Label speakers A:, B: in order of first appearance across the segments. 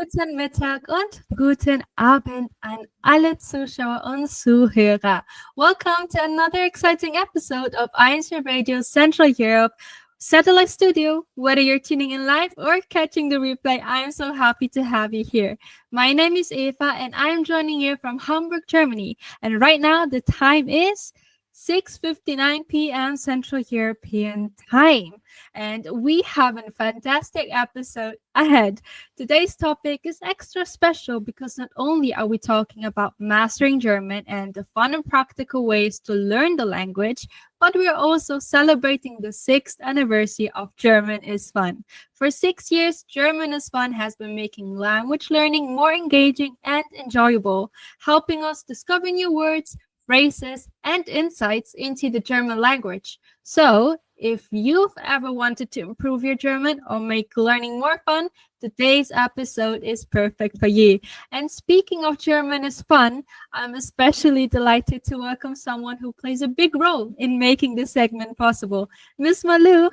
A: guten Mittag und guten Abend an alle Zuschauer und Zuhörer. Welcome to another exciting episode of INCRadio Central Europe Satellite Studio. Whether you're tuning in live or catching the replay, I am so happy to have you here. My name is Eva and I am joining you from Hamburg, Germany. And right now the time is 6:59 p.m. Central European Time. And we have a fantastic episode ahead. Today's topic is extra special because not only are we talking about mastering German and the fun and practical ways to learn the language, but we are also celebrating the 6th anniversary of German is Fun. For 6 years, German is Fun has been making language learning more engaging and enjoyable, helping us discover new words, phrases, and insights into the German language. So, if you've ever wanted to improve your German or make learning more fun, today's episode is perfect for you. And speaking of German is fun, I'm especially delighted to welcome someone who plays a big role in making this segment possible, Miss Malu.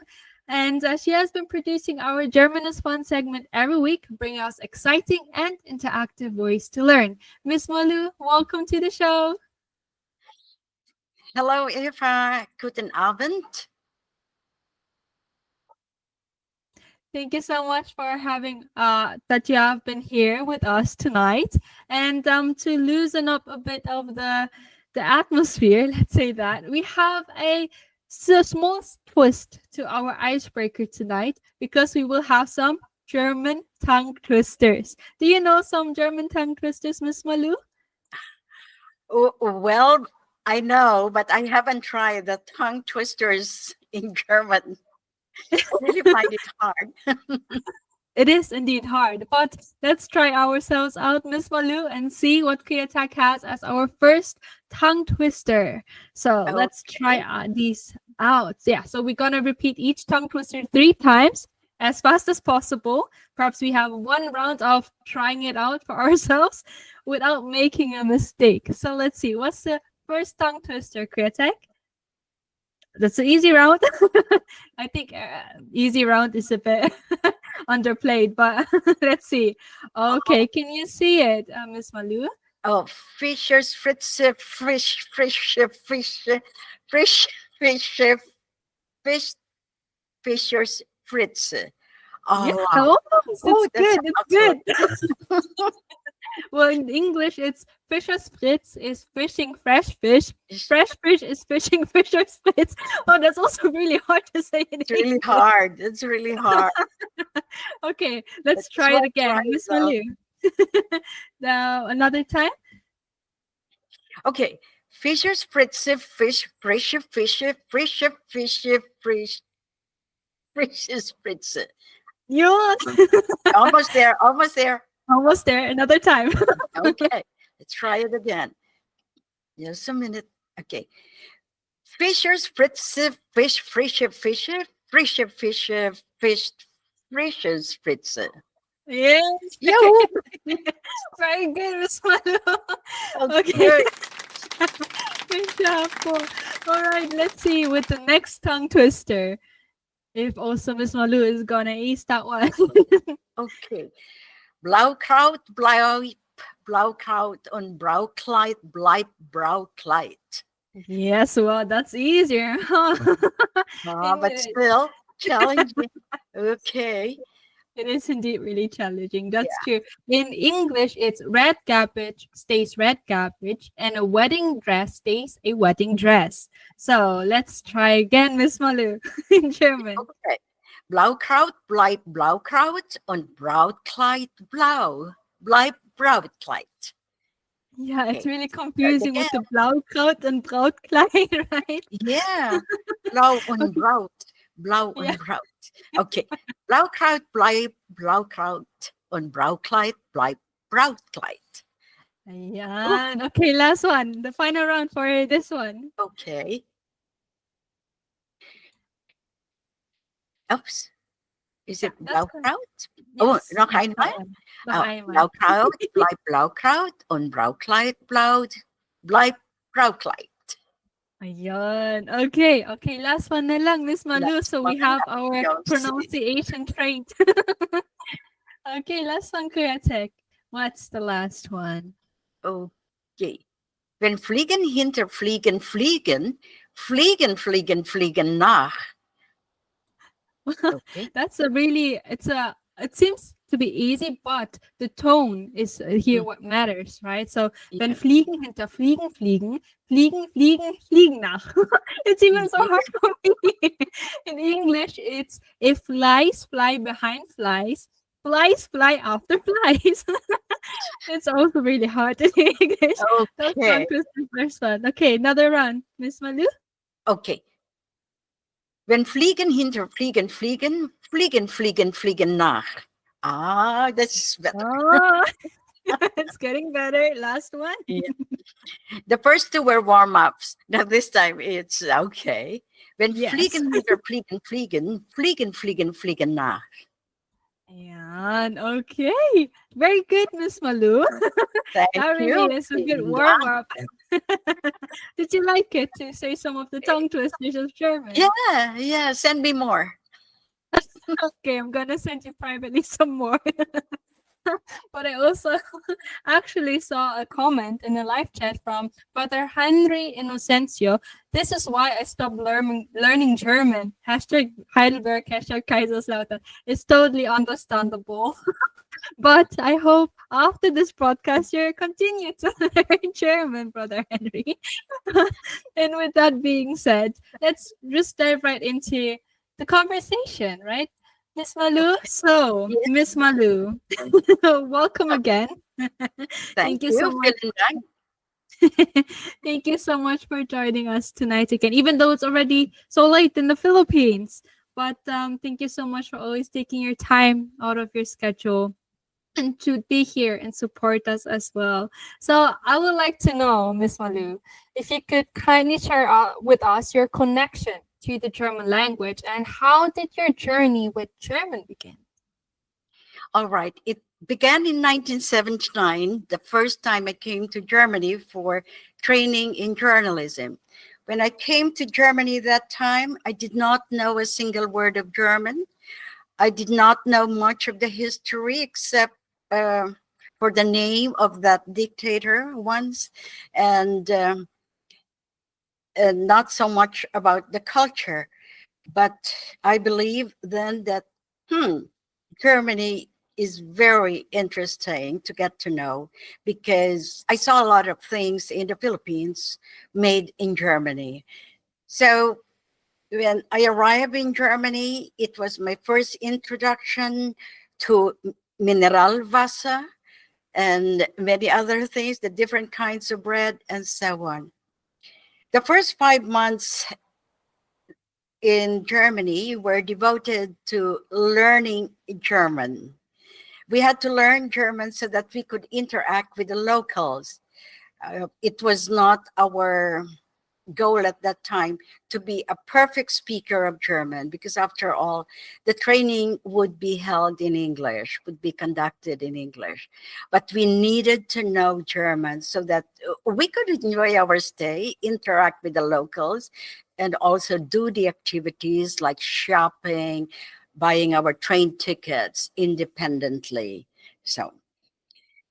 A: And she has been producing our German is Fun segment every week, bringing us exciting and interactive ways to learn. Miss Malu, welcome to the show.
B: Hello, Eva. Guten Abend.
A: Thank you so much for having that you have been here with us tonight. And to loosen up a bit of the atmosphere, let's say that, we have a small twist to our icebreaker tonight because we will have some German tongue twisters. Do you know some German tongue twisters, Miss Malu?
B: Well, I know, but I haven't tried the tongue twisters in German. I really find it hard.
A: It is indeed hard, but let's try ourselves out, Miss Malu, and see what Kriatak has as our first tongue twister. So let's try these out. Yeah, so we're going to repeat each tongue twister 3 times as fast as possible. Perhaps we have one round of trying it out for ourselves without making a mistake. So let's see. What's the first tongue twister, Kriatek? That's an easy round. I think easy round is a bit underplayed, but let's see. Okay, can you see it, Miss Malu?
B: Oh, Fischer's Fritze, Frisch, Fischer's Fritze.
A: Oh, yeah, wow. It's good. It's good. Well, in English, it's Fischer's Fritz is fishing fresh fish. Fresh fish is fishing Fischer's Fritz. Oh, that's also really hard to say in
B: English. Really hard. It's really hard.
A: Okay, let's try it again. Miss Malu. Now, another time.
B: Okay. Fischer's Fritze, Fischer's Fritze.
A: Yeah.
B: Almost there.
A: Almost there. Another time.
B: Okay. Let's try it again. Just a minute. Okay. Fischer's Fritze, Fischer's Fritze.
A: Yes. Very good, Miss Malu. Okay. Good job. All right, let's see with the next tongue twister. If also Miss Malu is gonna ace that one.
B: Okay. Blaukraut, Blaukraut und Braukleid bleibt Braukleid.
A: Yes, well, that's easier.
B: But still challenging. Okay.
A: It is indeed really challenging. That's true. In English, it's red cabbage stays red cabbage, and a wedding dress stays a wedding dress. So let's try again, Miss Malu, in German.
B: Okay. Blaukraut bleibt Blaukraut und Brautkleid bleibt Brautkleid.
A: Yeah, it's really confusing with the Blaukraut and Brautkleid, right?
B: Yeah. Blau und Braut. Blau und Braut. Okay. Blaukraut bleibt Blaukraut und Braukleid bleibt Brautkleid.
A: Yeah. Okay, last one. The final round for this one.
B: Okay. Oops. Is it Blaukraut?
A: Yes.
B: Oh, noch einmal. Blaukraut bleibt Blaukraut und Braukleid bleibt Braukleid.
A: Ayun. Okay, last one na lang, Miss Malu. So we have our pronunciation trained. Okay, last one, Kuya Tech. What's the last one?
B: Okay. Wenn Fliegen hinter Fliegen fliegen, fliegen, fliegen, fliegen nach. Okay.
A: That's a really, it seems to be easy, but the tone is here
B: Mm,
A: what matters, right? So, wenn
B: yeah.
A: Fliegen hinter Fliegen fliegen, fliegen, fliegen, fliegen nach. It's even so
B: Yes.
A: hard for me. In English, it's if flies fly behind flies, flies fly after flies. It's also really hard in English. Those tongue
B: Okay.
A: twisters are fun. Okay, another round. Miss Malu?
B: Okay. Wenn Fliegen hinter Fliegen fliegen, fliegen, fliegen, fliegen nach. Ah, that's better.
A: Oh, it's getting better. Last one.
B: Yeah. The first two were warm ups. Now this time it's okay. Wenn
A: Yes.
B: Fliegen hinter Fliegen fliegen, fliegen, fliegen, fliegen nach.
A: And okay. Very good, Miss Malu.
B: Thank
A: That really
B: you.
A: is a good warm up. Did you like it to say some of the tongue twisters of German?
B: Yeah, yeah. Send me more.
A: Okay, I'm gonna send you privately some more. But I also actually saw a comment in a live chat from Brother Henry Innocencio. This is why I stopped learning German. Hashtag Heidelberg, hashtag Kaiserslautern. It's totally understandable. But I hope after this podcast you continue to learn German, Brother Henry. And with that being said, let's just dive right into the conversation, right? Miss Malu. So,
B: Yes,
A: Miss Malu, welcome again.
B: thank
A: Thank you so
B: you.
A: much.
B: Vielen Dank.
A: Thank you so much for joining us tonight again, even though it's already so late in the Philippines. But thank you so much for always taking your time out of your schedule and to be here and support us as well. So I would like to know, Miss Malu, if you could kindly share with us your connection to the German language and how did your journey with German begin?
B: All right. It began in 1979, the first time I came to Germany for training in journalism. When I came to Germany that time, I did not know a single word of German. I did not know much of the history except uh, for the name of that dictator once, and, um, and not so much about the culture. But I believe then that, hmm, Germany is very interesting to get to know because I saw a lot of things in the Philippines made in Germany. So when I arrived in Germany, it was my first introduction to mineral Wasser and many other things, the different kinds of bread and so on. The first 5 months in Germany were devoted to learning German. We had to learn German so that we could interact with the locals. It was not our goal at that time to be a perfect speaker of German, because after all, the training would be held in English, would be conducted in English. But we needed to know German so that we could enjoy our stay, interact with the locals, and also do the activities like shopping, buying our train tickets independently. So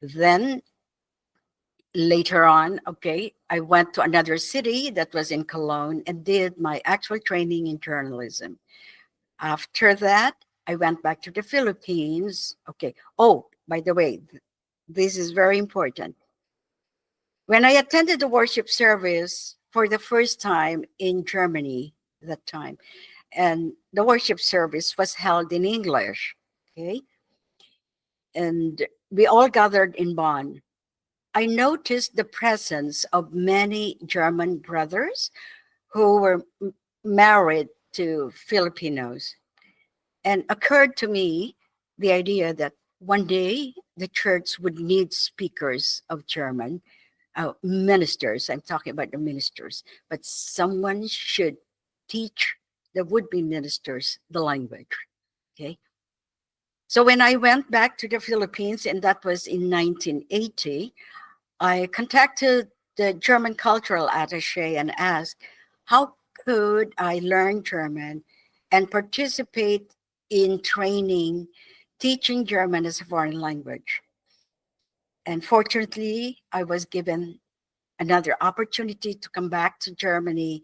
B: then later on, okay, I went to another city that was in Cologne and did my actual training in journalism. After that, I went back to the Philippines. Okay. Oh, by the way, this is very important. When I attended the worship service for the first time in Germany, that time, and the worship service was held in English, okay, and we all gathered in Bonn. I noticed the presence of many German brothers who were married to Filipinos. And occurred to me the idea that one day the church would need speakers of German, ministers. I'm talking about the ministers, but someone should teach the would be ministers the language. Okay. So when I went back to the Philippines, and that was in 1980, I contacted the German cultural attaché and asked, how could I learn German and participate in training teaching German as a foreign language. And fortunately, I was given another opportunity to come back to Germany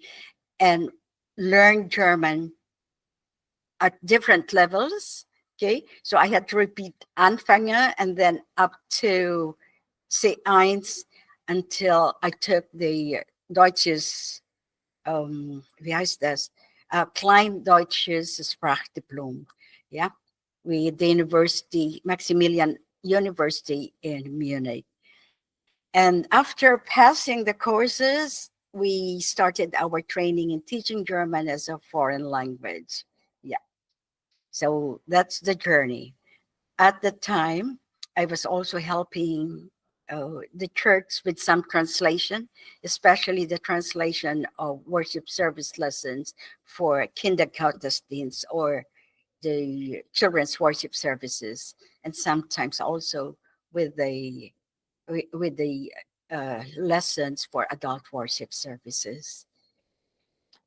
B: and learn German at different levels. Okay, so I had to repeat Anfänger and then up to C1 until I took the Deutsches, wie heißt das? Kleindeutsches Sprachdiplom. Yeah, with the University, Maximilian University in Munich. And after passing the courses, we started our training in teaching German as a foreign language. Yeah. So that's the journey. At the time, I was also helping the church with some translation, especially the translation of worship service lessons for Kindergottesdienst or the children's worship services, and sometimes also with the with the lessons for adult worship services.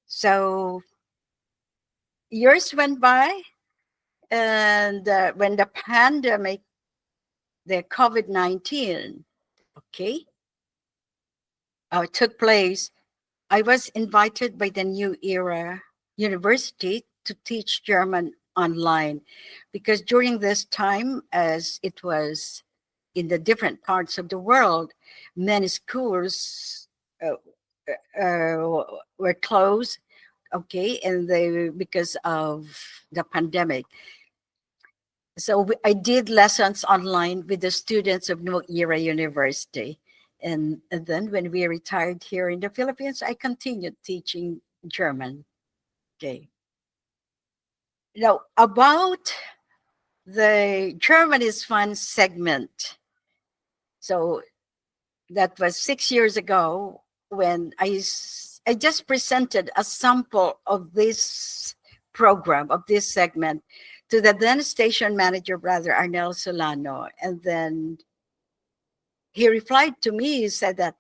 B: So years went by, and when the pandemic, the COVID-19, okay, took place, I was invited by the New Era University to teach German online, because during this time, as it was in the different parts of the world, many schools were closed, okay, and they because of the pandemic. So I did lessons online with the students of New Era University. And then when we retired here in the Philippines, I continued teaching German. Okay. Now, about the German is Fun segment. So that was 6 years ago when I just presented a sample of this program, of this segment, to the then station manager, Brother Arnel Solano. And then he replied to me, he said that,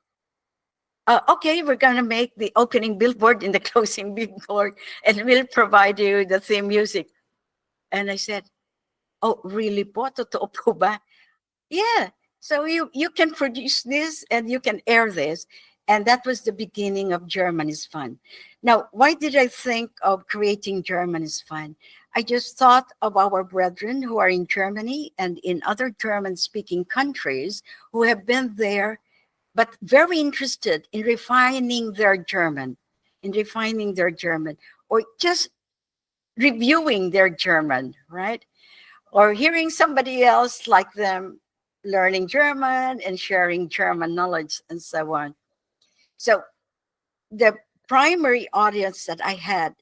B: okay, we're going to make the opening billboard and the closing billboard, and we'll provide you the theme music. And I said, oh, really po? Totoo po ba? Yeah. So you can produce this and you can air this. And that was the beginning of German is Fun. Now, why did I think of creating German is Fun? I just thought of our brethren who are in Germany and in other German-speaking countries who have been there, but very interested in refining their German, or just reviewing their German, right? Or hearing somebody else like them learning German and sharing German knowledge and so on. So the primary audience that I had,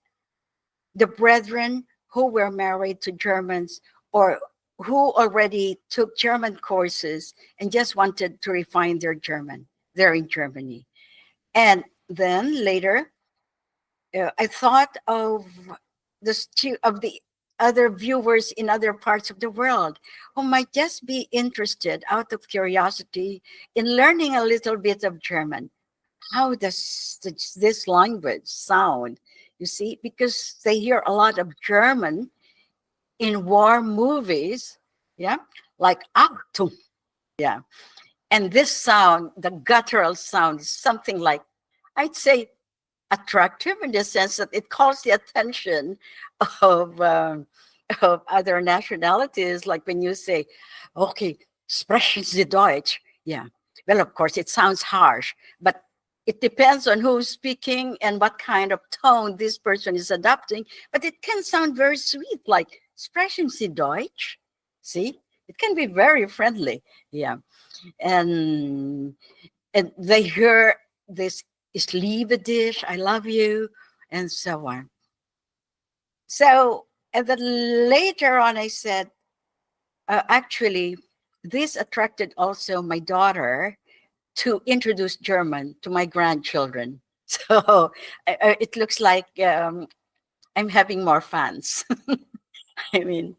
B: the brethren who were married to Germans or who already took German courses and just wanted to refine their German. They're in Germany. And then later, I thought of the other viewers in other parts of the world who might just be interested out of curiosity in learning a little bit of German. How does this language sound? You see, because they hear a lot of German in war movies, yeah, like Achtung, yeah. And this sound, the guttural sound, is something like, I'd say, attractive in the sense that it calls the attention of um, of other nationalities. Like when you say, "Okay, sprechen Sie Deutsch?" Yeah. Well, of course, it sounds harsh, but it depends on who's speaking and what kind of tone this person is adopting. But it can sound very sweet, like "Sprechen Sie Deutsch?" See, it can be very friendly. Yeah, and they hear this is liebe dich, I love you, and so on. So, and then later on, I said, actually, this attracted also my daughter to introduce German to my grandchildren. So it looks like I'm having more fans. I mean,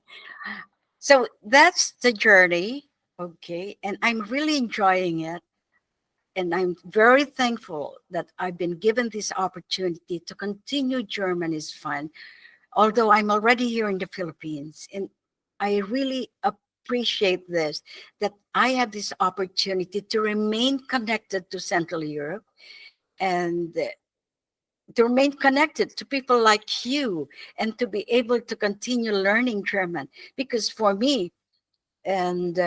B: so that's the journey. Okay. And I'm really enjoying it. And I'm very thankful that I've been given this opportunity to continue German is Fun, although I'm already here in the Philippines. And I really appreciate this, that I have this opportunity to remain connected to Central Europe and to remain connected to people like you and to be able to continue learning German. Because for me, and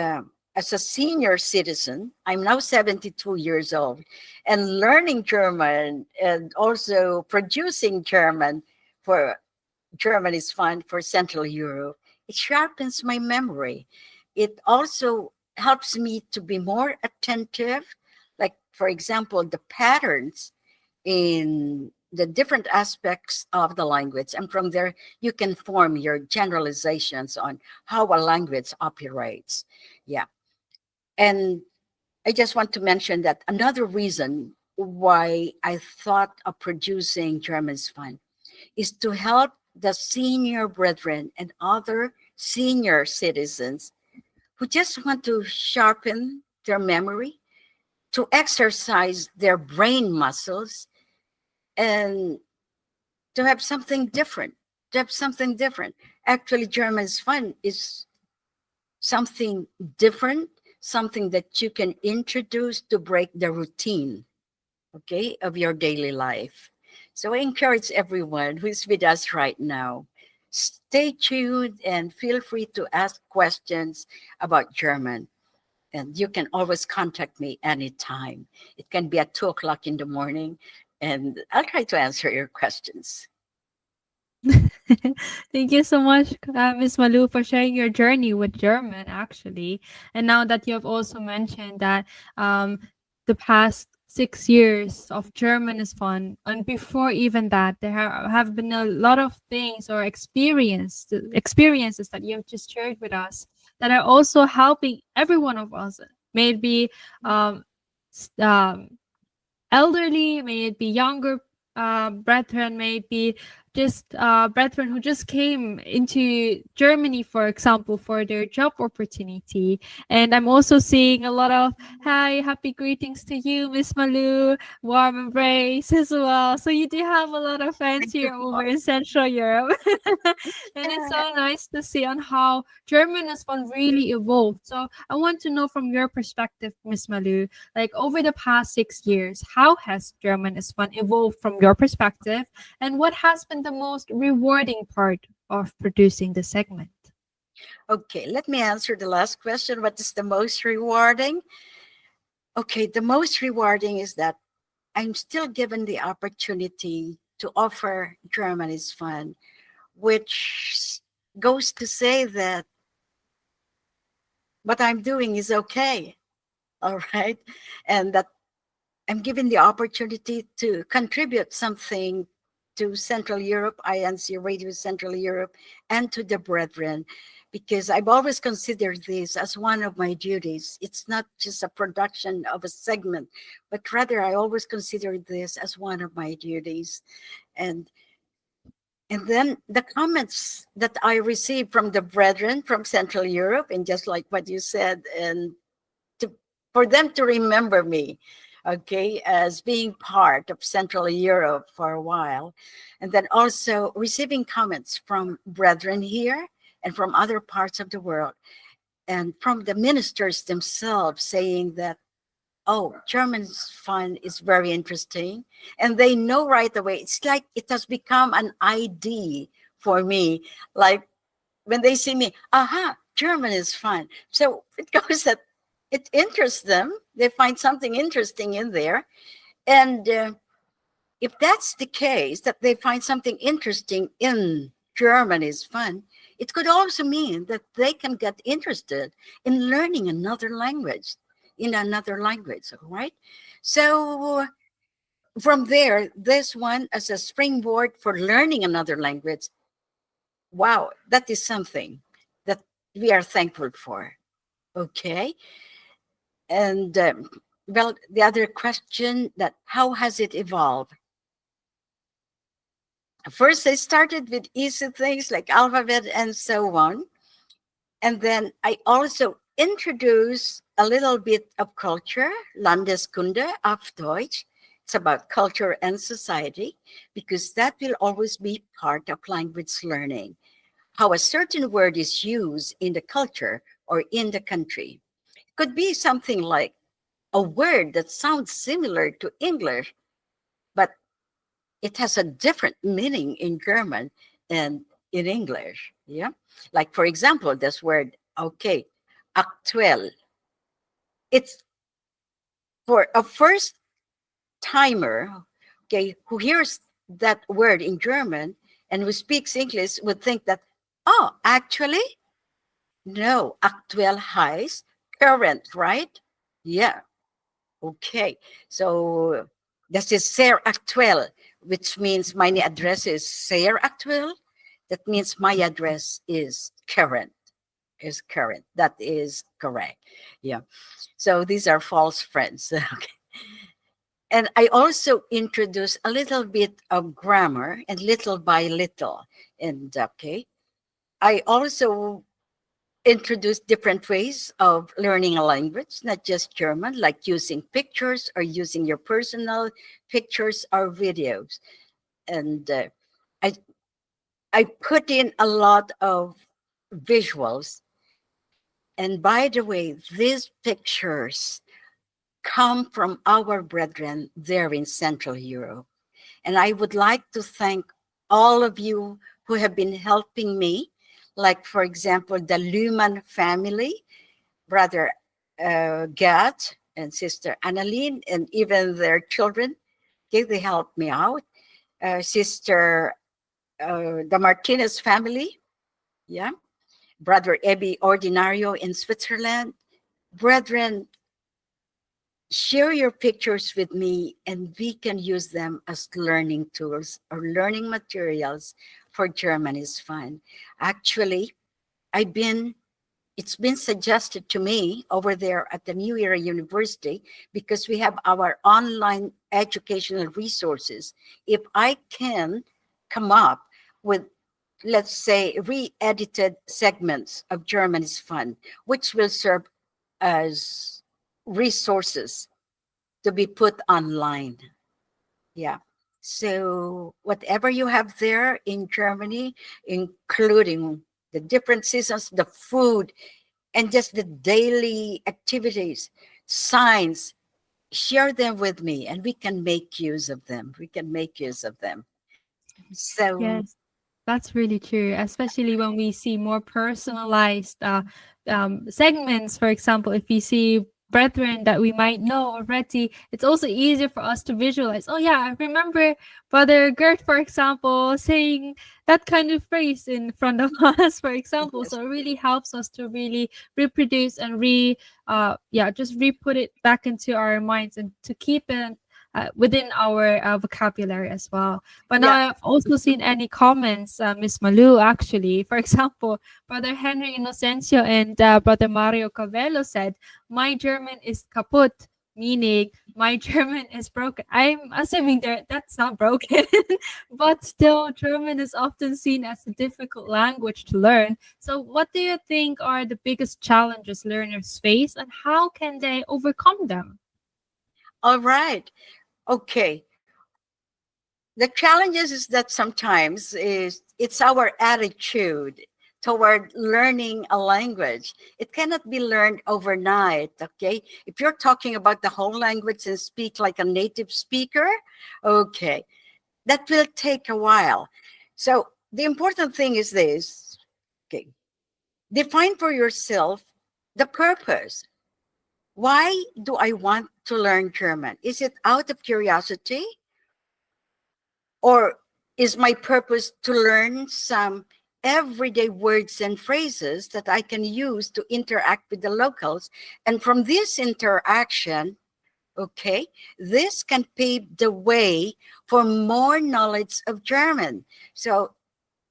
B: as a senior citizen, I'm now 72 years old, and learning German and also producing German for German is fun for Central Europe. It sharpens my memory. It also helps me to be more attentive, like, for example, the patterns in the different aspects of the language. And from there, you can form your generalizations on how a language operates. Yeah. And I just want to mention that another reason why I thought of producing German's Fun is to help the senior brethren and other senior citizens who just want to sharpen their memory, to exercise their brain muscles, and to have something different. To have something different. Actually, German's Fun is something different, something that you can introduce to break the routine, okay, of your daily life. So I encourage everyone who's with us right now, stay tuned and feel free to ask questions about German. And you can always contact me anytime. It can be at 2 o'clock in the morning, and I'll try to answer your questions.
A: Thank you so much, Miss Malu, for sharing your journey with German, actually. And now that you have also mentioned that um, the past 6 years of German is fun, and before even that, there have been a lot of things or experiences that you have just shared with us that are also helping every one of us. Maybe um, s- um, elderly, may it be younger brethren, may it be just brethren who just came into Germany, for example, for their job opportunity. And I'm also seeing a lot of hi, happy greetings to you, Miss Malu, warm embrace as well. So you do have a lot of fans
B: Thank you
A: here over
B: for
A: in Central Europe. And it's
B: that.
A: so nice to see on how German has one really evolved. So I want to know from your perspective, Miss Malu, like over the past 6 years, how has German is fun evolved from your perspective? And what has been the most rewarding part of producing the segment?
B: Okay, let me answer the last question. What is the most rewarding? Okay, the most rewarding is that I'm still given the opportunity to offer German is fun, which goes to say that what I'm doing is okay. All right. And that I'm given the opportunity to contribute something to Central Europe, INCRadio Central Europe, and to the brethren, because I've always considered this as one of my duties. It's not just a production of a segment, but rather I always consider this as one of my duties. And and then the comments that I received from the brethren from Central Europe, and just like what you said, and to, for them to remember me, okay, as being part of Central Europe for a while. And then also receiving comments from brethren here and from other parts of the world, and from the ministers themselves saying that, oh, German's fun is very interesting. And they know right away. It's like it has become an ID for me. Like when they see me, aha, German is fun. So it goes that it interests them. They find something interesting in there. And if that's the case, that they find something interesting in German is fun, it could also mean that they can get interested in learning another language, in another language, all right? So from there, this one as a springboard for learning another language, wow, that is something that we are thankful for. Okay. And well, the other question, that how has it evolved? First, I started with easy things like alphabet and so on. And then I also introduced a little bit of culture, Landeskunde auf Deutsch. It's about culture and society, because that will always be part of language learning. how a certain word is used in the culture or in the country. Could be something like a word that sounds similar to English, but it has a different meaning in German and in English. Yeah. Like, for example, this word, okay, aktuell. It's for a first timer, okay, who hears that word in German and who speaks English would think that, oh, actually, no, aktuell heißt current, right? Yeah. Okay. So das ist sehr aktuell, which means my address is sehr aktuell. That means my address is current. Is current. That is correct. Yeah. So these are false friends. Okay. And I also introduce a little bit of grammar and little by little. And okay. I also introduce different ways of learning a language, not just German, like using pictures or using your personal pictures or videos. And I I put in a lot of visuals. And by the way, these pictures come from our brethren there in Central Europe. And I would like to thank all of you who have been helping me, like, for example, the Luhmann family, Brother Gad and Sister Annalene, and even their children. Okay, they helped me out. Sister, the Martinez family, yeah. Brother Ebi Ordinario in Switzerland. Brethren, share your pictures with me and we can use them as learning tools or learning materials for German is fun. Actually, I've been it's been suggested to me over there at the New Era University because we have our online educational resources. If I can come up with, let's say, re-edited segments of German is fun, which will serve as resources to be put online. Yeah. So whatever you have there in Germany, including the different seasons, the food, and just the daily activities, signs, share them with me and we can make use of them. We can make use of them. So,
A: Yes, that's really true, especially when we see more personalized segments. For example, if we see brethren that we might know already, it's also easier for us to visualize. Oh, yeah, I remember Brother Gert, for example, saying that kind of phrase in front of us, for example.
B: yes,
A: So it really helps us to really reproduce and yeah, just re put it back into our minds and to keep it. Within our vocabulary as well. But now
B: yeah,
A: I've also seen any comments, Miss Malu, actually. For example, Brother Henry Inocencio and Brother Mario Cavello said, my German is kaput, meaning my German is broken. I'm assuming that's not broken, but still, German is often seen as a difficult language to learn. So, what do you think are the biggest challenges learners face, and how can they overcome them?
B: all right. Okay. The challenges is that sometimes is it's our attitude toward learning a language. It cannot be learned overnight. Okay, if you're talking about the whole language and speak like a native speaker, okay, that will take a while. So the important thing is this: okay, define for yourself the purpose. Why do I want to learn German? Is it out of curiosity? Or is my purpose to learn some everyday words and phrases that I can use to interact with the locals? And from this interaction, okay, this can pave the way for more knowledge of German. So,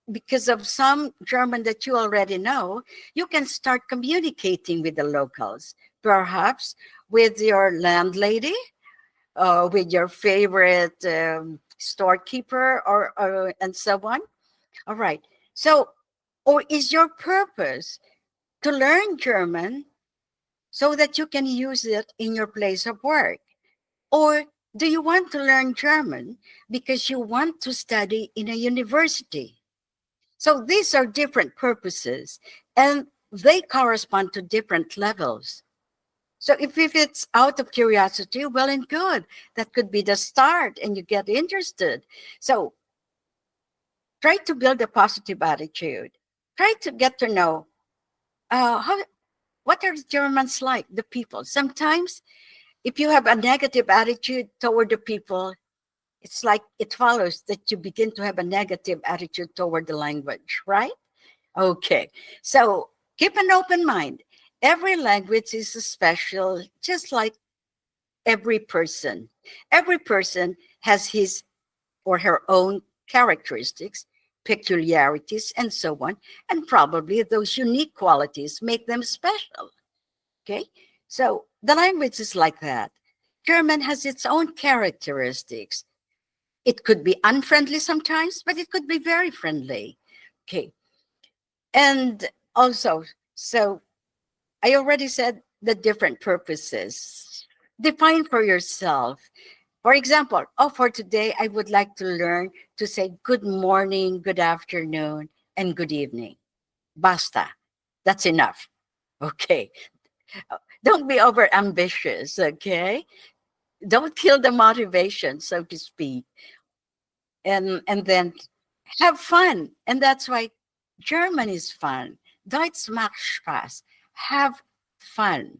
B: because of some German that you already know, you can start communicating with the locals, perhaps with your landlady, with your favorite storekeeper or and so on. All right. So, or is your purpose to learn German so that you can use it in your place of work? Or do you want to learn German because you want to study in a university? So these are different purposes, and they correspond to different levels. So if it's out of curiosity, well and good. That could be the start and you get interested. So try to build a positive attitude. Try to get to know how what are the Germans like, the people. Sometimes if you have a negative attitude toward the people, it's like it follows that you begin to have a negative attitude toward the language, right? Okay. So keep an open mind. Every language is special, just like every person. Every person has his or her own characteristics, peculiarities, and so on. And probably those unique qualities make them special. Okay. So the language is like that. German has its own characteristics. It could be unfriendly sometimes, but it could be very friendly. Okay. And also, so I already said the different purposes. Define for yourself. For example, oh, for today, I would like to learn to say good morning, good afternoon, and good evening. Basta. That's enough. Okay. Don't be over ambitious. Okay. Don't kill the motivation, so to speak. And then have fun. And that's why German is fun. Deutsch macht Spaß. Have fun.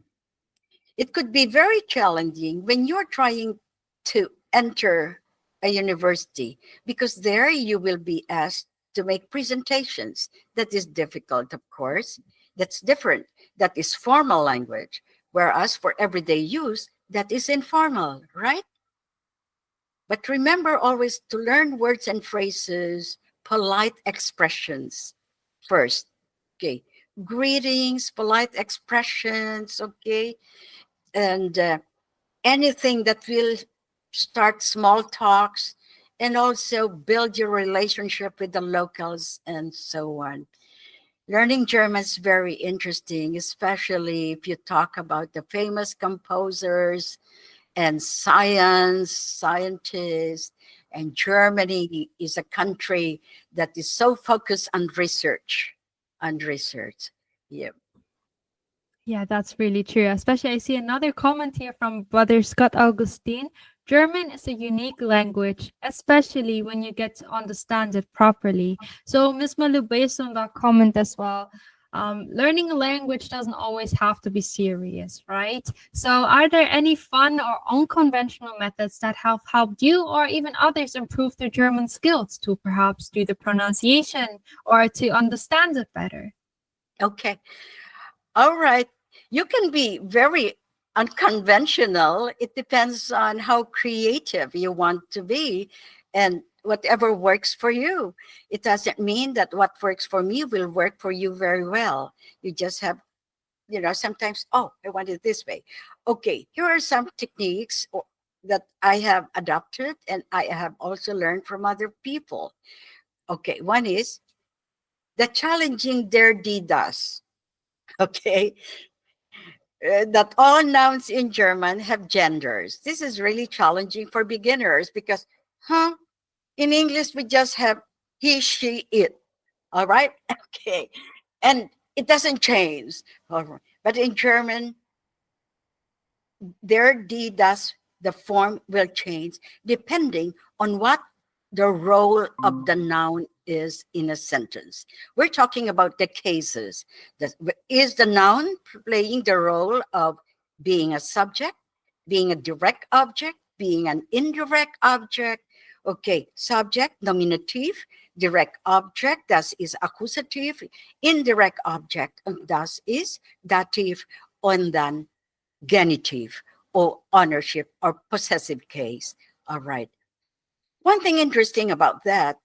B: It could be very challenging when you're trying to enter a university because there you will be asked to make presentations. That is difficult, of course. That's different. That is formal language. Whereas for everyday use, that is informal, right? But remember always to learn words and phrases, polite expressions first. Okay. Greetings, polite expressions. Okay. And anything that will start small talks and also build your relationship with the locals and so on. Learning German is very interesting, especially if you talk about the famous composers and scientists. And Germany is a country that is so focused on research, on research. Yeah.
A: Yeah, that's really true. Especially, I see another comment here from Brother Scott Augustine. German is a unique language, especially when you get to understand it properly. So, Miss Malu, based on that comment as well, learning a language doesn't always have to be serious, right? So, are there any fun or unconventional methods that have helped you or even others improve their German skills to perhaps do the pronunciation or to understand it better?
B: Okay. All right. You can be very unconventional. It depends on how creative you want to be and whatever works for you. It doesn't mean that what works for me will work for you very well. You just have, sometimes, oh, I want it this way. Okay, here are some techniques that I have adopted and I have also learned from other people. Okay, one is the challenging der, die, das. Okay, that all nouns in German have genders. This is really challenging for beginners because, in English, we just have he, she, it. All right? Okay. And it doesn't change. All right. But in German, der, die, das, the form will change depending on what the role of the noun is in a sentence. We're talking about the cases. Is the noun playing the role of being a subject, being a direct object, being an indirect object? Okay, subject, nominative, direct object, das is accusative, indirect object, das is dative, and then genitive or ownership or possessive case. All right. One thing interesting about that,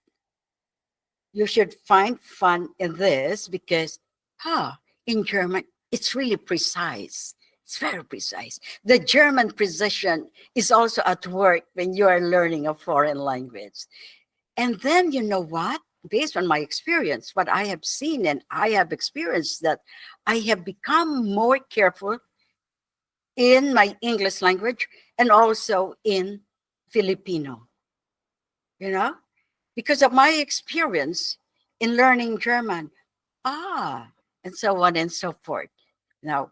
B: you should find fun in this because, in German, it's really precise. It's very precise. The German precision is also at work when you are learning a foreign language. And then, you know what? Based on my experience, what I have seen and I have experienced that I have become more careful in my English language and also in Filipino, you know, because of my experience. in learning German. Ah, and so on and so forth. Now,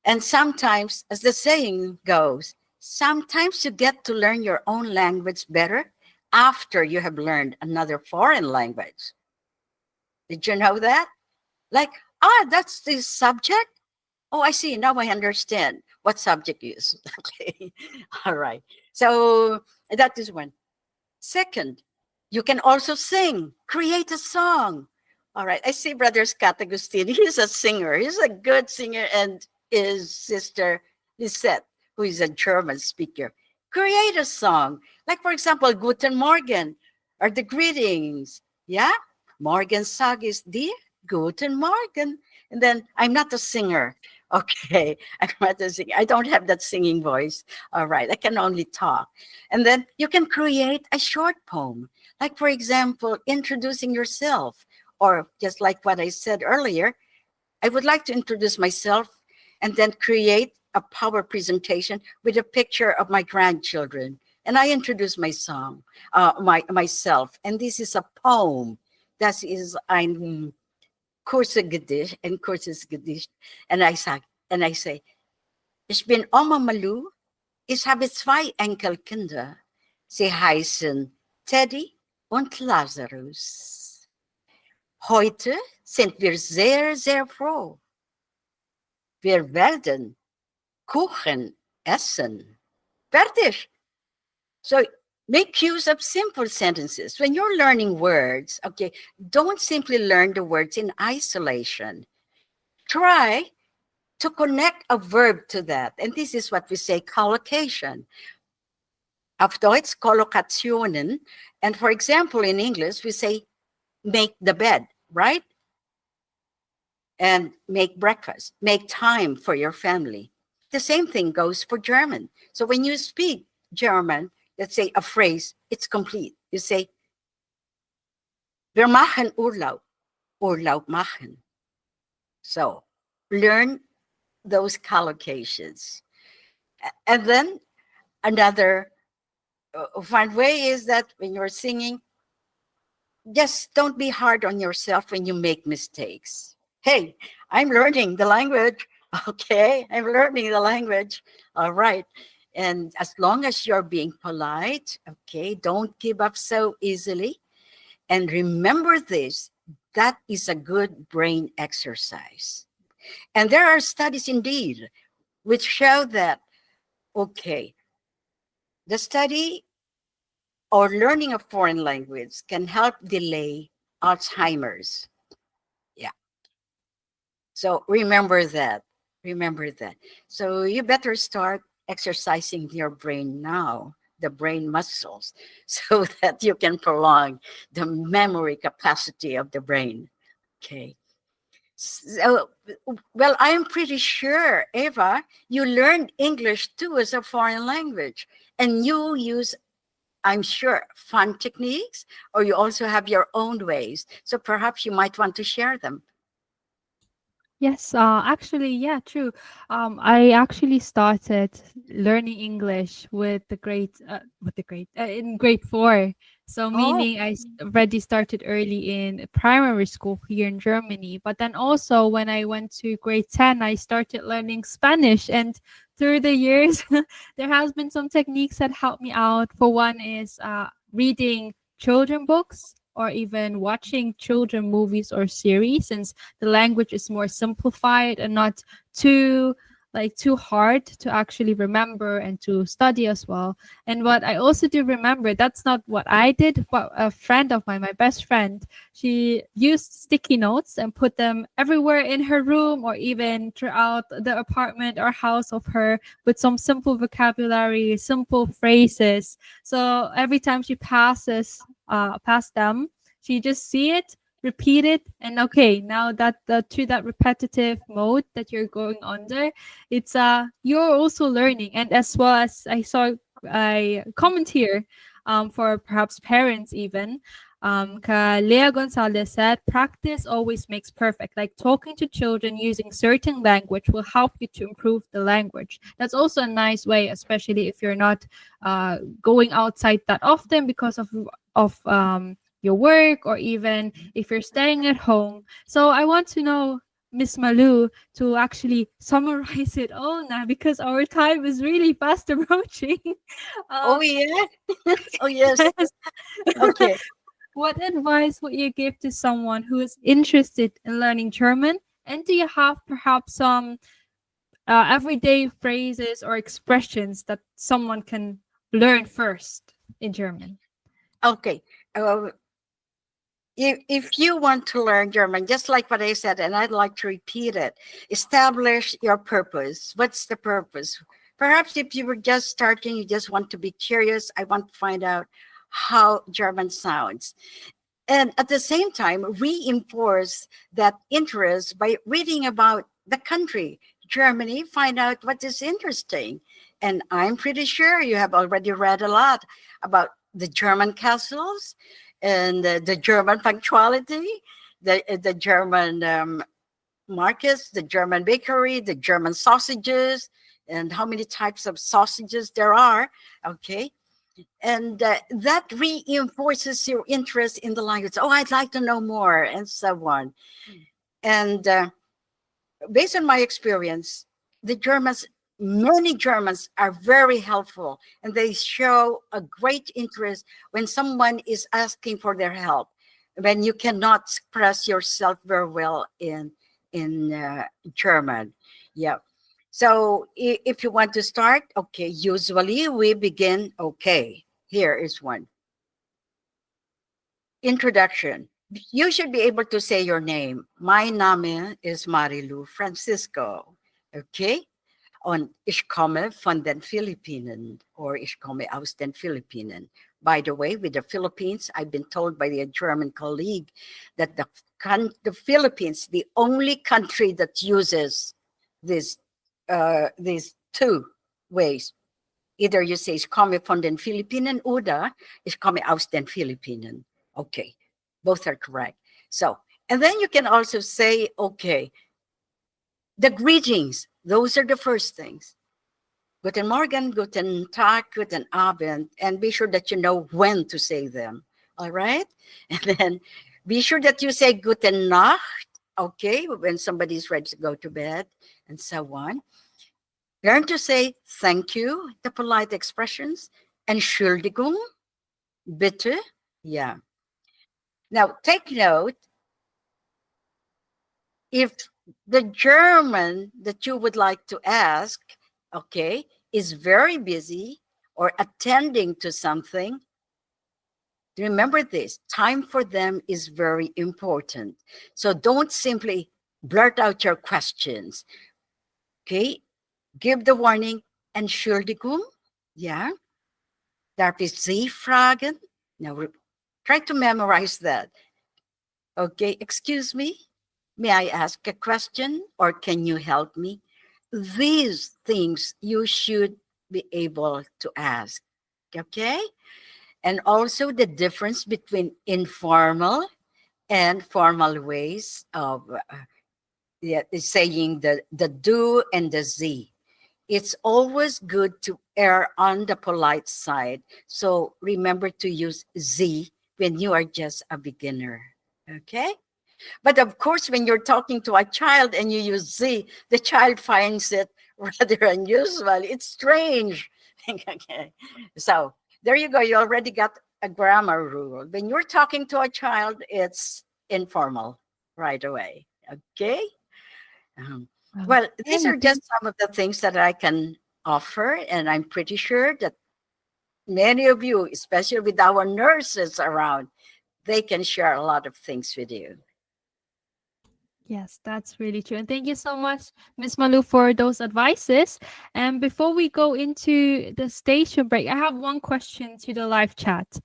B: and sometimes, as the saying goes, sometimes you get to learn your own language better after you have learned another foreign language. Did you know that? Like, that's the subject. Oh, I see. Now I understand what subject is. Okay. All right. So that is one. Second, you can also sing, create a song. All right. I see Brother Scott Agustin. He's a singer. He's a good singer. And his sister, Lisette, who is a German speaker. Create a song. Like, for example, Guten Morgen or the greetings. Yeah. Morgen sag ist dir Guten Morgen. And then I'm not a singer. Okay. I'm not a singer. I don't have that singing voice. All right. I can only talk. And then you can create a short poem, like, for example, introducing yourself, or just like what I said earlier, I would like to introduce myself and then create a power presentation with a picture of my grandchildren. And I introduce my song, myself. And this is a poem. Das ist ein kurzer Gedicht, ein kurzes Gedicht. And I say, ich bin Oma Malu. Ich habe zwei Enkelkinder. Sie heißen Teddy und Lazarus. Heute sind wir sehr, sehr froh. Wir werden Kuchen essen. Fertig. So make use of simple sentences. When you're learning words, okay, don't simply learn the words in isolation. Try to connect a verb to that. And this is what we say collocation. Auf Deutsch Kollokationen. And for example, in English, we say make the bed, right? And make breakfast, make time for your family. The same thing goes for German. So when you speak German, let's say a phrase, it's complete. You say, wir machen Urlaub, Urlaub machen. So learn those collocations. And then another fun way is that when you're singing, just don't be hard on yourself when you make mistakes. Hey, I'm learning the language. Okay, I'm learning the language. All right. And as long as you're being polite, okay, don't give up so easily. And remember this, that is a good brain exercise. And there are studies indeed which show that, okay, the study or learning a foreign language can help delay Alzheimer's. Yeah. So remember that. Remember that. So you better start exercising your brain now, the brain muscles, so that you can prolong the memory capacity of the brain. Okay. So, well, I'm pretty sure, Eva, you learned English too as a foreign language, and you use, I'm sure, fun techniques, or you also have your own ways. So perhaps you might want to share them.
A: Yes, actually, yeah, true. I actually started learning English in grade four. So
B: Oh,
A: meaning already started early in primary school here in Germany. But then also when I went to grade 10, I started learning Spanish. And through the years, there has been some techniques that help me out. For one is reading children books or even watching children movies or series, since the language is more simplified and not too hard to actually remember and to study as well. And what I also do remember, that's not what I did, but a friend of mine, my best friend, she used sticky notes and put them everywhere in her room or even throughout the apartment or house of her, with some simple vocabulary, simple phrases. So every time she passes past them, she just see it, repeat it, and okay, now that through that repetitive mode that you're going under, it's you're also learning. And as well, as I saw I comment here, for perhaps parents even, Lea Gonzalez said, practice always makes perfect. Like talking to children using certain language will help you to improve the language. That's also a nice way, especially if you're not going outside that often because of your work, or even if you're staying at home. So I want to know, Miss Malu, to actually summarize it all now, because our time is really fast approaching.
B: Oh,
A: um,
B: yeah. Oh, yes.
A: yes.
B: Okay.
A: What advice would you give to someone who is interested in learning German? And do you have perhaps some everyday phrases or expressions that someone can learn first in German?
B: Okay. Uh, if you want to learn German, just like what I said, and I'd like to repeat it, establish your purpose. What's the purpose? Perhaps if you were just starting, you just want to be curious. I want to find out how German sounds. And at the same time, reinforce that interest by reading about the country, Germany, find out what is interesting. And I'm pretty sure you have already read a lot about the German castles and the German punctuality, the German markets, the German bakery, the German sausages, and how many types of sausages there are. Okay, and that reinforces your interest in the language. Oh, I'd like to know more, and so on. And based on my experience, the Germans, many Germans are very helpful, and they show a great interest when someone is asking for their help, when you cannot express yourself very well in German. Yeah. So if you want to start, okay, usually we begin, okay, here is one. Introduction. You should be able to say your name. My Name is Marilu Francisco. Okay? Und ich komme von den Philippinen, or ich komme aus den Philippinen. By the way, with the Philippines, I've been told by a German colleague that the Philippines, the only country that uses this these two ways. Either you say, ich komme von den Philippinen, oder ich komme aus den Philippinen. Okay, both are correct. So, and then you can also say, okay, the greetings, those are the first things. Guten Morgen, guten Tag, guten Abend, and be sure that you know when to say them. All right? And then be sure that you say guten Nacht, okay, when somebody's ready to go to bed, and so on. Learn to say thank you, the polite expressions, Entschuldigung, bitte. Yeah. Now, take note, if the German that you would like to ask, okay, is very busy or attending to something, remember this, time for them is very important. So don't simply blurt out your questions. Okay, give the warning, Entschuldigung, yeah. Darf ich Sie fragen? Now, try to memorize that. Okay, excuse me. May I ask a question, or can you help me? These things you should be able to ask. Okay? And also the difference between informal and formal ways of saying the do and the Z. It's always good to err on the polite side. So remember to use Z when you are just a beginner. Okay? But of course, when you're talking to a child and you use Z, the child finds it rather unusual. It's strange. Okay. So there you go. You already got a grammar rule. When you're talking to a child, it's informal right away. Okay. Um, well, these are just some of the things that I can offer. And I'm pretty sure that many of you, especially with our nurses around, they can share a lot of things with you.
A: Yes, that's really true. And thank you so much, Miss Malu, for those advices. And before we go into the station break, I have one question to the live chat.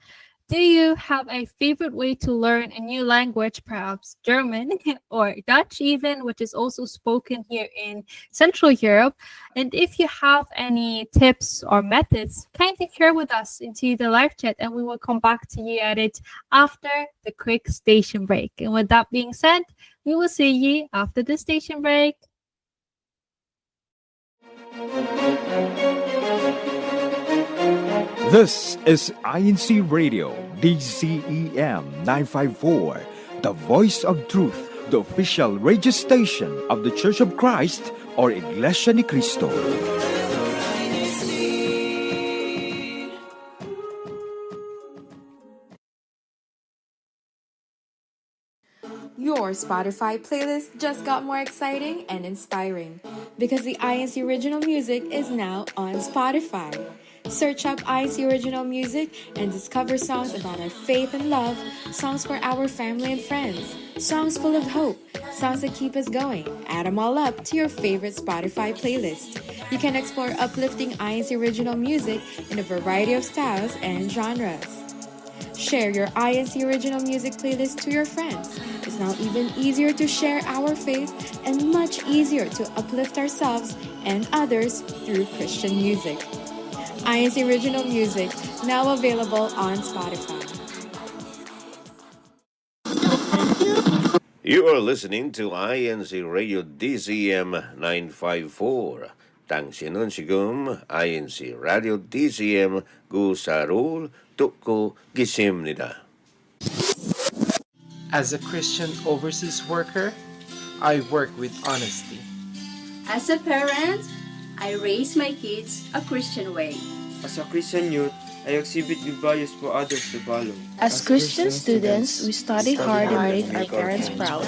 A: Do you have a favorite way to learn a new language, perhaps German or Dutch even, which is also spoken here in Central Europe? And if you have any tips or methods, kindly share with us into the live chat, and we will come back to you at it after the quick station break. And with that being said, we will see you after the station break.
C: This is INC Radio, DCEM 954, the voice of truth, the official radio station of the Church of Christ or Iglesia ni Cristo.
D: Your Spotify playlist just got more exciting and inspiring because the INC Original Music is now on Spotify. Search up INC Original Music and discover songs about our faith and love, songs for our family and friends, songs full of hope, songs that keep us going. Add them all up to your favorite Spotify playlist. You can explore uplifting INC Original Music in a variety of styles and genres. Share your INC Original Music playlist to your friends. It's now even easier to share our faith and much easier to uplift ourselves and others through Christian music. INC Original Music, now available on Spotify.
E: You are listening to INCRadio DCM 954. 당신은 지금 INCRadio DCM 946 듣고 계십니다.
F: As a Christian overseas worker, I work with honesty.
G: As a parent, I raise my kids a Christian way.
H: As a Christian youth, I exhibit good values for others to follow.
I: As Christian students, we study hard and make our parents proud.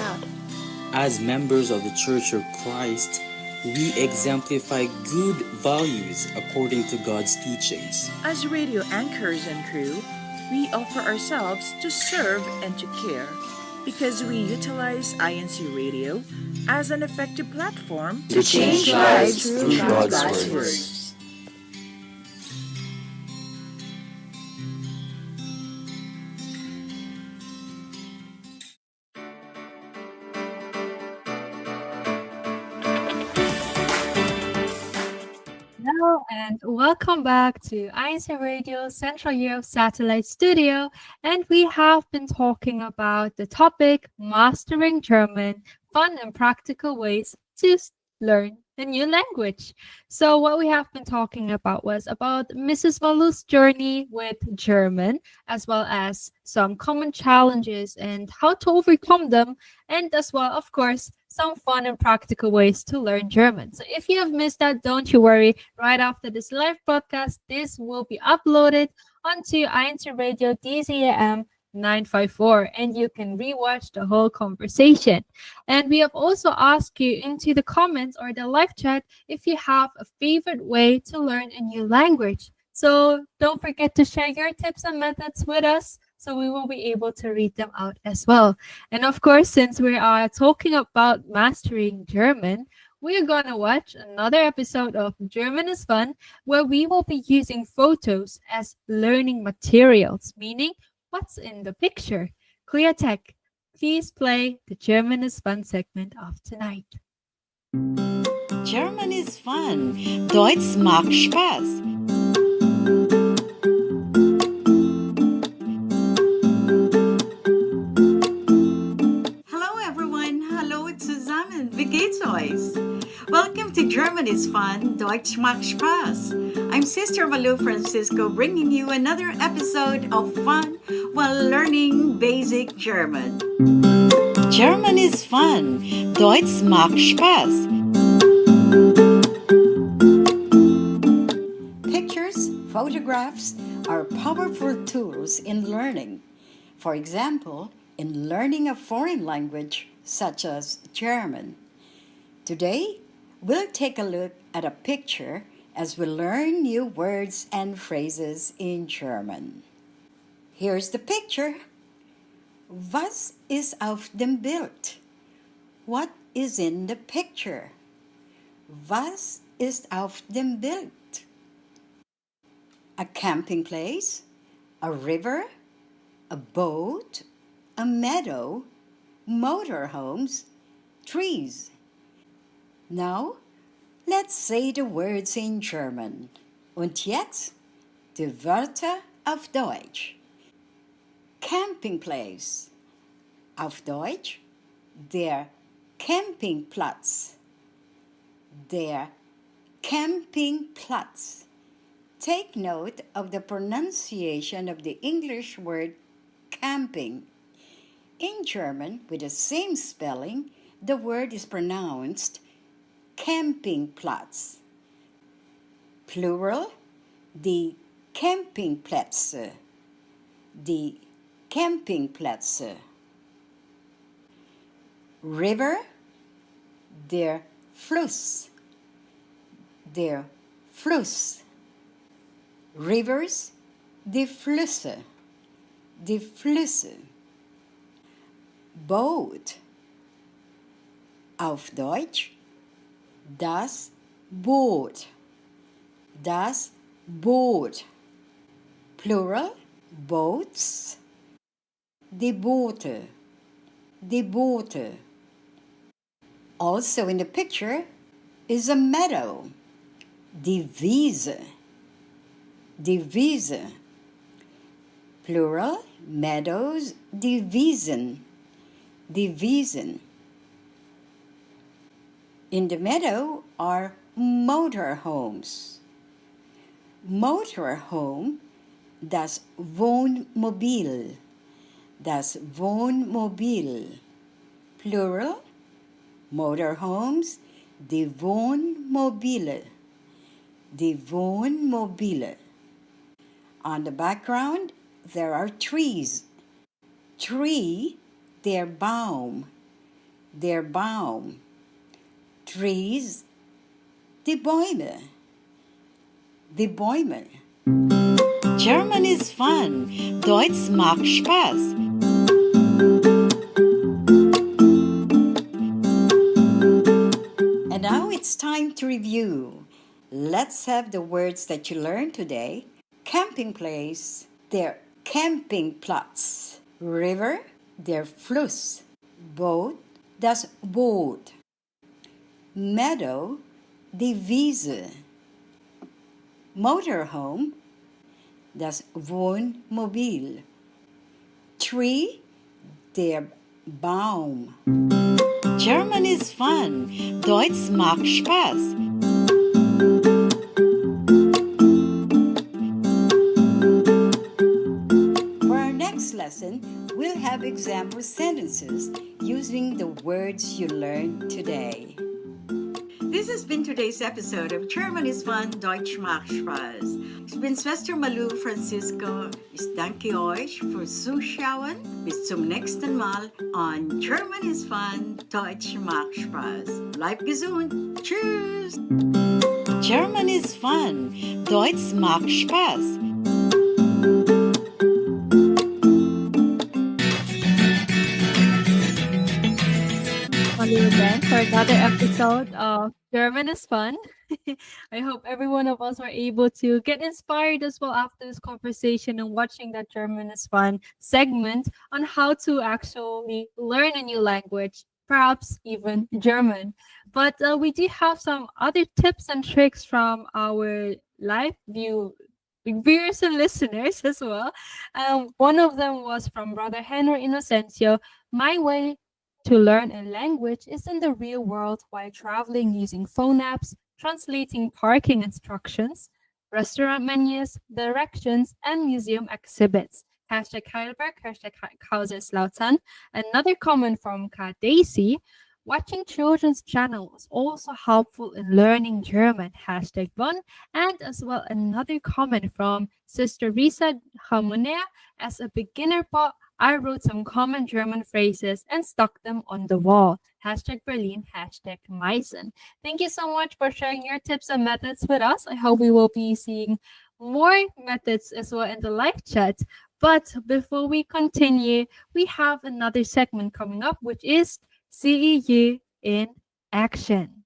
J: As members of the Church of Christ, we exemplify good values according to God's teachings.
K: As radio anchors and crew, we offer ourselves to serve and to care because we utilize INC Radio as an effective platform
J: to change lives through God's Word.
A: Hello and welcome back to INCRadio Central Europe Satellite Studio, and we have been talking about the topic Mastering German, fun and practical ways to learn a new language. So what we have been talking about was about Mrs. Malu's journey with German, as well as some common challenges and how to overcome them, and as well, of course, some fun and practical ways to learn German. So if you have missed that, don't you worry. Right after this live broadcast, this will be uploaded onto INCRadio DCAM 954, and you can rewatch the whole conversation. And we have also asked you into the comments or the live chat if you have a favorite way to learn a new language. So don't forget to share your tips and methods with us, so we will be able to read them out as well. And of course, since we are talking about mastering German, we are going to watch another episode of German is Fun, where we will be using photos as learning materials, meaning what's in the picture. Clear Tech, please play the German is Fun segment of tonight.
B: German is fun. Deutsch macht Spaß. Hello everyone. Hallo zusammen. Wie geht's euch? Welcome to German is Fun. Deutsch macht Spaß. I'm Sister Malu Francisco, bringing you another episode of fun while learning basic German. German is fun. Deutsch macht Spaß. Pictures, photographs are powerful tools in learning. For example, in learning a foreign language such as German. Today, we'll take a look at a picture as we learn new words and phrases in German. Here's the picture. Was ist auf dem Bild? What is in the picture? Was ist auf dem Bild? A camping place, a river, a boat, a meadow, motorhomes, trees. Now, let's say the words in German. Und jetzt die Wörter auf Deutsch. Campingplatz. Auf Deutsch der Campingplatz. Der Campingplatz. Take note of the pronunciation of the English word camping. In German, with the same spelling, the word is pronounced Campingplatz. Plural, die Campingplätze. Die Campingplätze. River, der Fluss. Der Fluss. Rivers, die Flüsse. Die Flüsse. Boot. Auf Deutsch, das Boot. Das Boot. Plural, boats. Die Boote. Die Boote. Also in the picture is a meadow. Die Wiese. Die Wiese. Plural, meadows, die Wiesen. Die Wiesen. In the meadow are motorhomes. Motorhome, das Wohnmobil. Das Wohnmobil. Plural, motorhomes, die Wohnmobile. Die Wohnmobile. On the background, there are trees. Tree, der Baum. Der Baum. Trees, die Bäume. Die Bäume. German is fun. Deutsch macht Spaß. And now it's time to review. Let's have the words that you learned today. Camping place, der Campingplatz. River, der Fluss. Boot, das Boot. Meadow, die Wiese. Motorhome, das Wohnmobil. Tree, der Baum. German is fun. Deutsch macht Spaß. For our next lesson, we'll have example sentences using the words you learned today. This has been today's episode of German is Fun, Deutsch macht Spaß. Ich bin Schwester Malu Francisco. Ich danke euch fürs Zuschauen. Bis zum nächsten Mal on German is Fun, Deutsch macht Spaß. Bleibt gesund. Tschüss. German is Fun, Deutsch macht Spaß.
A: On you again for another episode of German is Fun. I hope every one of us were able to get inspired as well after this conversation and watching that German is Fun segment on how to actually learn a new language, perhaps even German. But we do have some other tips and tricks from our live viewers and listeners as well. One of them was from Brother Henry Inocencio. My way to learn a language is in the real world while traveling using phone apps, translating parking instructions, restaurant menus, directions, and museum exhibits. Hashtag Heidelberg, hashtag Kaiserslautern. Another comment from Ka Daisy. Watching children's channel is also helpful in learning German. Hashtag Bonn. And as well another comment from Sister Risa Hamonea. As a beginner I wrote some common German phrases and stuck them on the wall. Hashtag Berlin, hashtag Meissen. Thank you so much for sharing your tips and methods with us. I hope we will be seeing more methods as well in the live chat. But before we continue, we have another segment coming up, which is CEU in Action.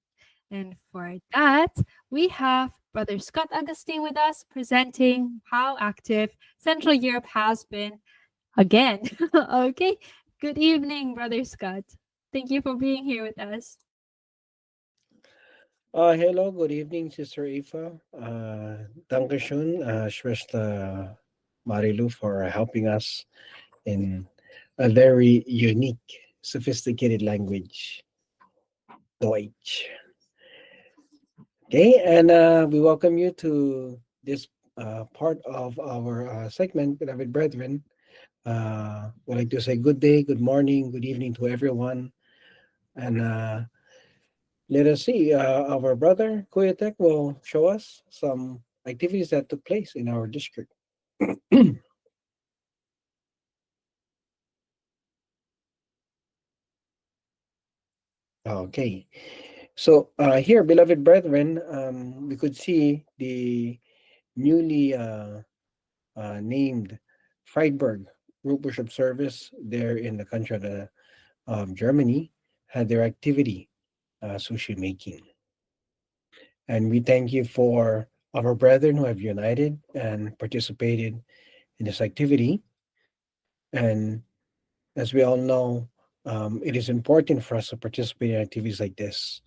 A: And for that, we have Brother Scott Augustine with us presenting how active Central Europe has been again. Okay. Good evening, Brother Scott. Thank you for being here with us.
L: Hello, good evening, Sister Aoife. Dankeschön, Schwester Marilu, for helping us in a very unique, sophisticated language, Deutsch. Okay, and we welcome you to this part of our segment, beloved brethren. We'd like to say good day, good morning, good evening to everyone. And let us see, our brother Kuyatek will show us some activities that took place in our district. Okay. So here, beloved brethren, we could see the newly named Friedberg Group Worship Service there in the country of Germany had their activity, sushi making. And we thank you for our brethren who have united and participated in this activity. And as we all know, it is important for us to participate in activities like this,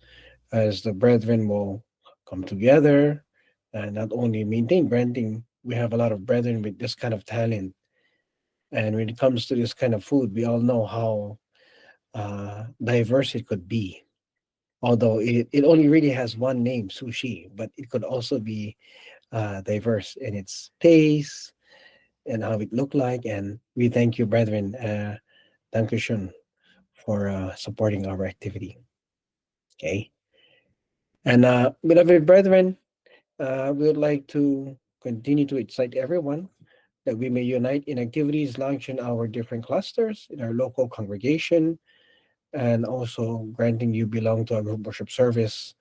L: as the brethren will come together and not only maintain branding. We have a lot of brethren with this kind of talent. And when it comes to this kind of food, we all know how diverse it could be. Although it only really has one name, sushi, but it could also be diverse in its taste and how it looked like. And we thank you, brethren, Dankeschön, for supporting our activity. Okay. And beloved brethren, we would like to continue to excite everyone that we may unite in activities launched in our different clusters in our local congregation, and also granting you belong to our group worship service,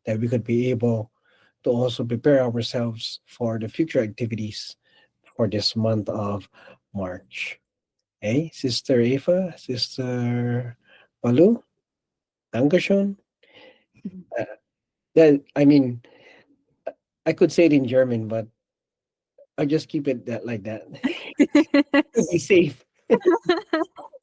L: that we could be able to also prepare ourselves for the future activities for this month of March. Okay, Sister Eva, Sister Malu, Dankeschön. Uh, that I mean, I could say it in German, but I just keep it that like that to be safe.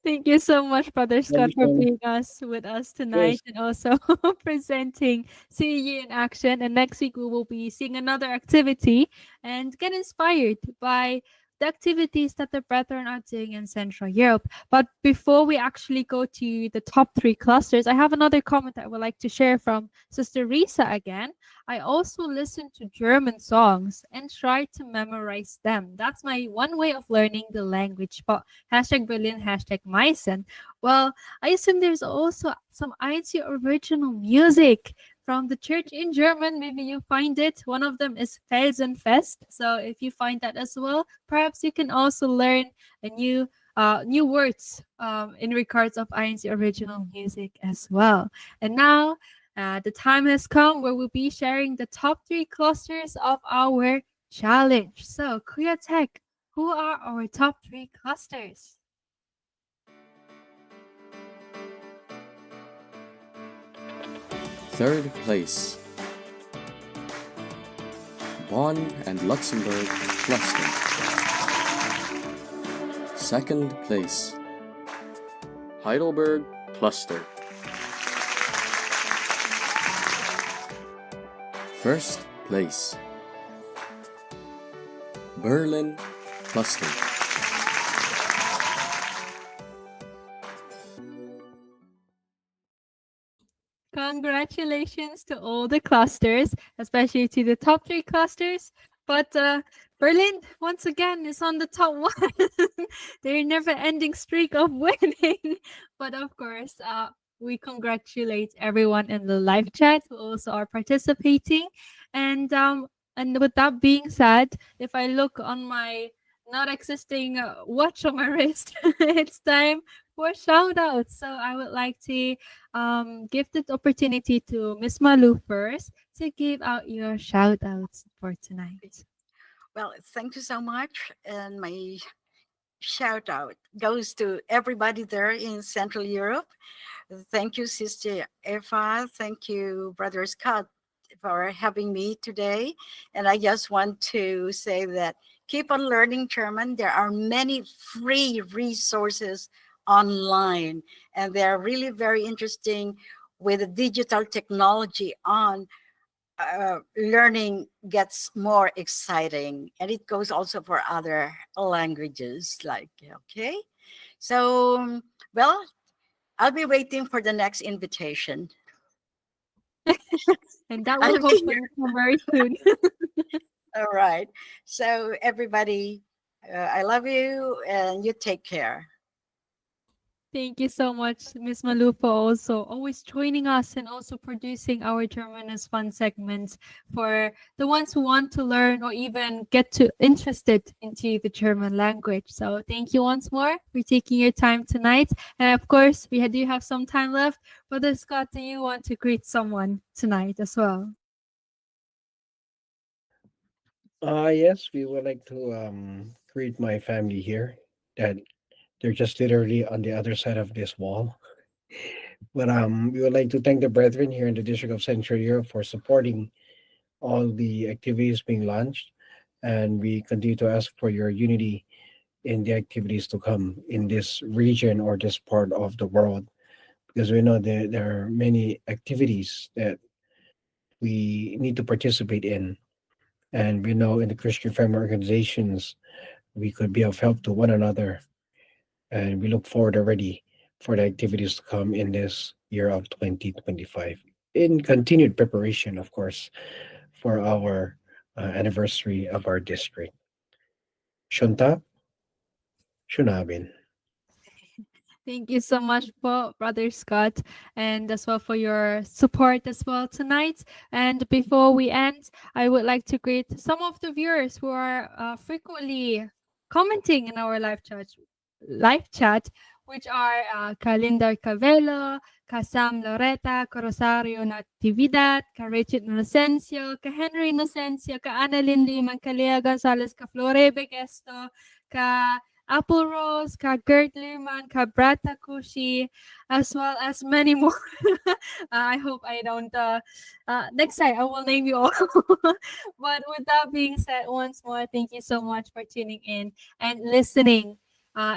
A: Thank you so much, Brother Scott, for
L: Dankeschön.
A: being with us tonight
L: Yes.
A: and also presenting CE in action. And next week we will be seeing another activity and get inspired by the activities that the brethren are doing in Central Europe. But before we actually go to the top three clusters, I have another comment that I would like to share from Sister Risa again. I also listen to German songs and try to memorize them. That's my one way of learning the language. But hashtag Berlin, hashtag Meissen. Well, I assume there's also some INC original music from the church in German. Maybe you find it. One of them is Felsenfest. So if you find that as well, perhaps you can also learn a new words in regards of INC original music as well. And now the time has come where we'll be sharing the top three clusters of our challenge. So, Kuya Tech, who are our top three clusters?
M: Third place, Bonn and Luxembourg cluster. Second place, Heidelberg cluster. First place, Berlin cluster.
A: Congratulations to all the clusters, especially to the top three clusters. But Berlin, once again, is on the top one. Their never ending streak of winning. But of course, we congratulate everyone in the live chat who also are participating. And with that being said, if I look on my not existing watch on my wrist, it's time for shout outs. So I would like to give the opportunity to Miss Malu first to give out your shout outs for tonight.
B: Well, thank you so much. And my shout out goes to everybody there in Central Europe. Thank you, Sister Eva. Thank you, Brother Scott, for having me today. And I just want to say that keep on learning German. There are many free resources online, and they're really very interesting with the digital technology on. Learning gets more exciting, and it goes also for other languages, like, okay. So, well, I'll be waiting for the next invitation.
A: And that
B: I'll
A: will
B: be
A: hopefully come very soon.
B: All right. So everybody, I love you, and you take care.
A: Thank you so much, Miss Malu, for also always joining us and also producing our German is Fun segments for the ones who want to learn or even get to interested into the German language. So thank you once more for taking your time tonight. And of course, we do have some time left. Brother Scott, do you want to greet someone tonight as well?
L: Yes, we would like to greet my family here. That they're just literally on the other side of this wall. But we would like to thank the brethren here in the District of Central Europe for supporting all the activities being launched, and we continue to ask for your unity in the activities to come in this region or this part of the world, because we know that there are many activities that we need to participate in, and we know in the Christian family organizations we could be of help to one another, and we look forward already for the activities to come in this year of 2025 in continued preparation, of course, for our anniversary of our district. Shunta, Shunabin.
A: Thank you so much for Brother Scott and as well for your support as well tonight. And before we end, I would like to greet some of the viewers who are frequently commenting in our live chat, which are Kalindar Cavelo, Kasam Loretta, Ka Rosario Natividad, Ka Richard Inocencio, Ka Henry Inocencio, Ka Annalyn Liman, Ka Lea Gonzalez, Ka Flore Begesto, Ka Apple Rose, Ka Gert Lehman, Ka Brata Kushi, as well as many more. I hope I don't. Next time I will name you all. But with that being said, once more, thank you so much for tuning in and listening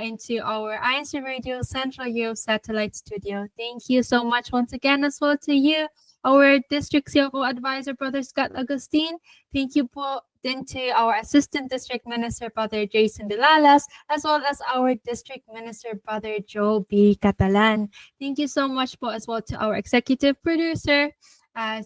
A: into our INC Radio Central Europe Satellite Studio. Thank you so much once again as well to you, our District CFO Advisor, Brother Scott Agustin. Thank you po then to our Assistant District Minister, Brother Jason Delalas, as well as our District Minister, Brother Joe B. Catalan. Thank you so much po as well to our Executive Producer,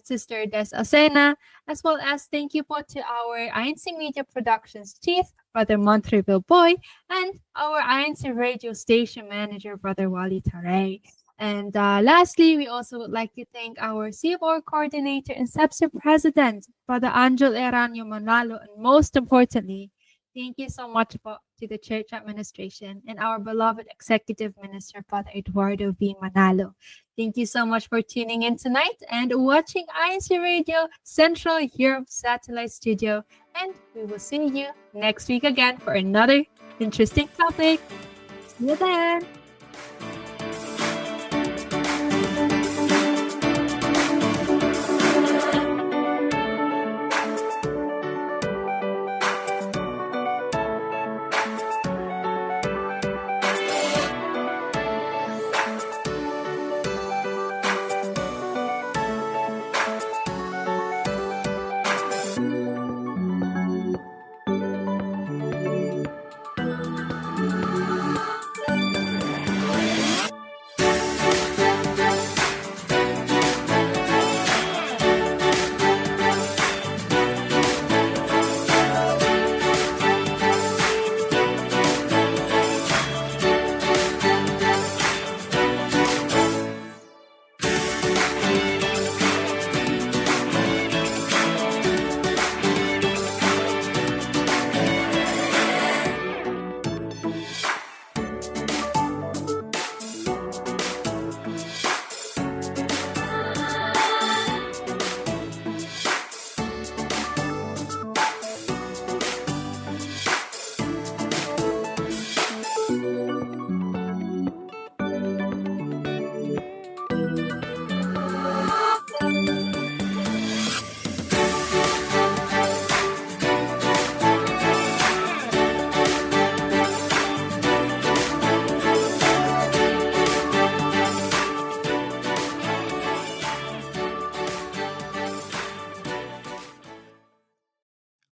A: Sister Des Asena, as well as thank you po to our INC Media Productions Chief, Brother Montreville Boy, and our INC Radio Station Manager, Brother Wally Taray. And lastly, we also would like to thank our CFO Coordinator and CEBSI President, Brother Angel Eranio Manalo, and most importantly, thank you so much po to the Church Administration and our beloved Executive Minister, Father Eduardo V. Manalo. Thank you so much for tuning in tonight and watching INC Radio Central Europe Satellite Studio. And we will see you next week again for another interesting topic. See you then.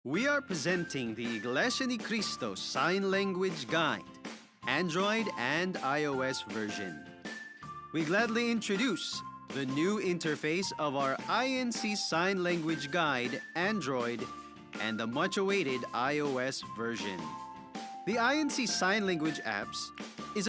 N: We are presenting the Iglesia ni Cristo Sign Language Guide, Android and iOS version. We gladly introduce the new interface of our INC Sign Language Guide, Android and the much-awaited iOS version. The INC Sign Language apps